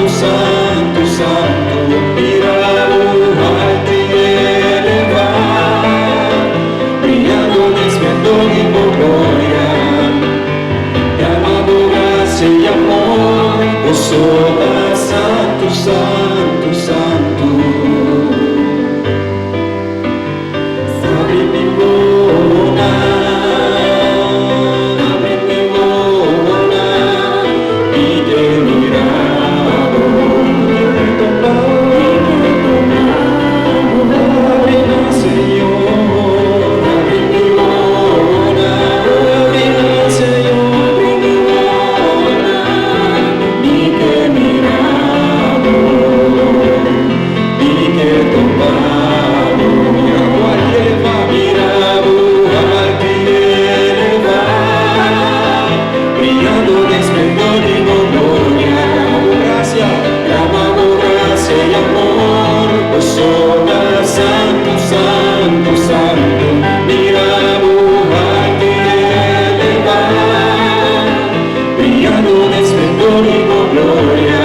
santo, santo, mirado alto y elevado, brillando de esplendor y gloria, derramando gracia y amor, oh sola, santo, santo, santo. Abre mi boca, y te mirado, abre, Señor, abre mi boca, abre, Señor, y te mirado, y que tomado, mirado al que eleva, brillando de esplendor y gloria, clamando gracia y amor, pues sola, santo, santo, santo, mirado al que eleva, brillando de esplendor y gloria.